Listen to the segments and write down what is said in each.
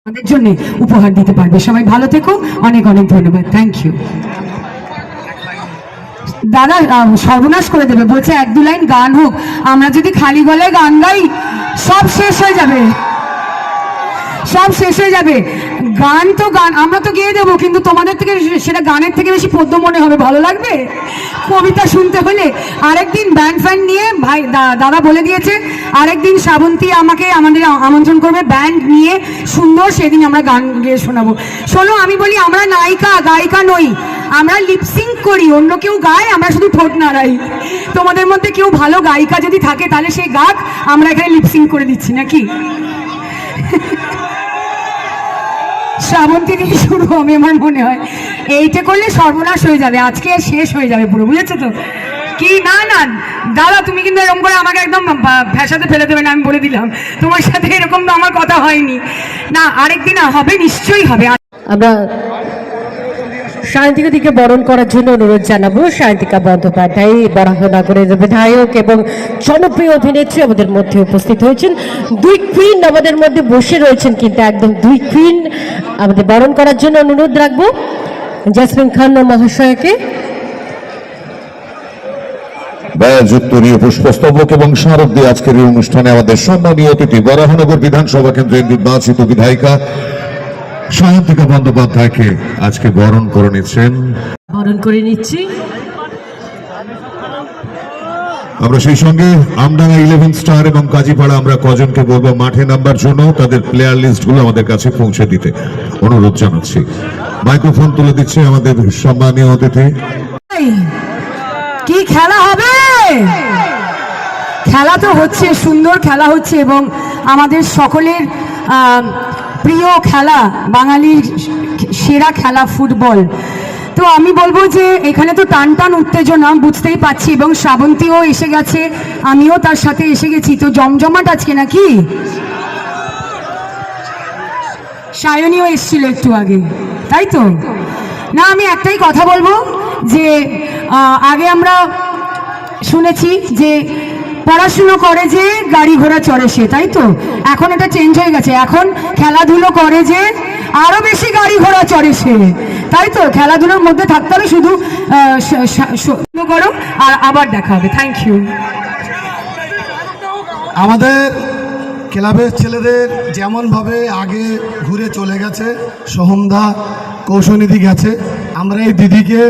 আমাদের জন্য উপহার দিতে পারবে। সবাই ভালো থেকো, অনেক অনেক ধন্যবাদ। Thank you. দাদা সর্বনাশ করে দেবে, বলছে এক দু লাইন গান হোক। আমরা যদি খালি গলায় গান গাই সব শেষ হয়ে যাবে, সব শেষ হয়ে যাবে। গান তো গান আমরা তো গেয়ে দেবো, কিন্তু তোমাদের থেকে সেটা গানের থেকে বেশি পদ্য মনে হবে। ভালো লাগবে কবিতা শুনতে হলে। আরেকদিন ব্যান্ড ফ্যান্ড নিয়ে ভাই দাদা বলে দিয়েছে, আরেকদিন শ্রাবন্তী আমাকে আমাদের আমন্ত্রণ করবে ব্যান্ড নিয়ে, সুন্দর সেদিন আমরা গান গেয়ে শোনাবো। শোনো, আমি বলি আমরা নায়িকা গায়িকা নই, আমরা লিপসিঙ্ক করি। অন্য কেউ গায়, আমরা শুধু ঠোঁট নাড়াই। তোমাদের মধ্যে কেউ ভালো গায়িকা যদি থাকে তাহলে সেই গাক, আমরা এখানে লিপসিঙ্ক করে দিচ্ছি নাকি। শ্রাবন্তী দিয়ে শুরু হবে আমার মনে হয়। এইটা করলে সর্বনাশ হয়ে যাবে, আজকে শেষ হয়ে যাবে পুরো, বুঝেছো তো কি? না না দাদা, তুমি কিন্তু এরকম করে আমাকে একদম ভ্যাসাতে ফেলে দেবে না, আমি বলে দিলাম। তোমার সাথে এরকম তো আমার কথা হয়নি। না, আরেকদিন হবে, নিশ্চয়ই হবে। আমরা সায়ন্তিকাদিকে বরণ করার জন্য অনুরোধ জানাবো। সায়ন্তিকা বন্দ্যোপাধ্যায় বরাহনগরের বিধায়ক এবং জনপ্রিয় অভিনেত্রী আমাদের মধ্যে উপস্থিত হয়েছেন। দুই কুইন আমাদের মধ্যে বসে রয়েছেন, কিন্তু একদম দুই কুইন আমাদের বরণ করার জন্য অনুরোধ রাখবো জেসমিন খান মহাশয়কে। ব্যয়োত্তরীয় পুষ্পস্তবক এবং স্মারক দিয়ে আজকের এই অনুষ্ঠানে আমাদের সম্মানীয় অতিথি বরাহনগর বিধানসভা কেন্দ্রের নির্বাচিত বিধায়িকা সায়ন্তিকা বন্দ্যোপাধ্যায়কে আজকে বরণ করে নিচ্ছেন। বরণ করে নিচ্ছি। আমরা সেই সঙ্গে আমডাঙ্গা 11 স্টার এবং কাজীপাড়া আমরা কজনকে বলবো মাঠে নামবার জন্য তাদের প্লেয়ার লিস্ট গুলো আমাদের কাছে পৌঁছে দিতে অনুরোধ জানাচ্ছি। মাইক্রোফোন তুলে দিচ্ছে আমাদের সম্মানীয় অতিথি। কি খেলা হবে? খেলা তো হচ্ছে, সুন্দর খেলা হচ্ছে, এবং আমাদের সকলের প্রিয় খেলা, বাঙালির সেরা খেলা ফুটবল। তো আমি বলবো যে এখানে তো টান টান উত্তেজনা বুঝতেই পাচ্ছি, এবং শ্রাবন্তীও এসে গেছে, আমিও তার সাথে এসে গেছি। তো জমজমাট আজকে নাকি? সায়নীও এসেছিল একটু আগে, তাই তো? না, আমি একটাই কথা বলবো যে আগে আমরা শুনেছি যে পড়াশুনো করে যে গাড়ি ঘোড়া চড়ে সে, তাই তো? এখন এটা চেঞ্জ হয়ে গেছে, এখন খেলাধুলো করে যে আরো বেশি গাড়ি ঘোড়া চড়ে সে, তাই তো? খেলাধুলোর মধ্যে থাকতে হবে, শুধু করো আর আবার দেখা হবে। Thank you. আমাদের ক্লাবের ছেলেদের যেমনভাবে আগে ঘুরে চলে গেছে, সোহমদা কৌশনিধি গেছে, আমরা এই দিদিকে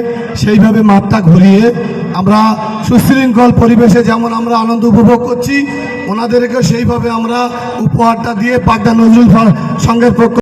সেইভাবে মাঠটা ঘুরিয়ে আমরা সুশৃঙ্খল পরিবেশে যেমন আমরা আনন্দ উপভোগ করছি, ওনাদেরকে সেইভাবে আমরা উপহারটা দিয়ে পাকদা নজরুল সংঘের পক্ষ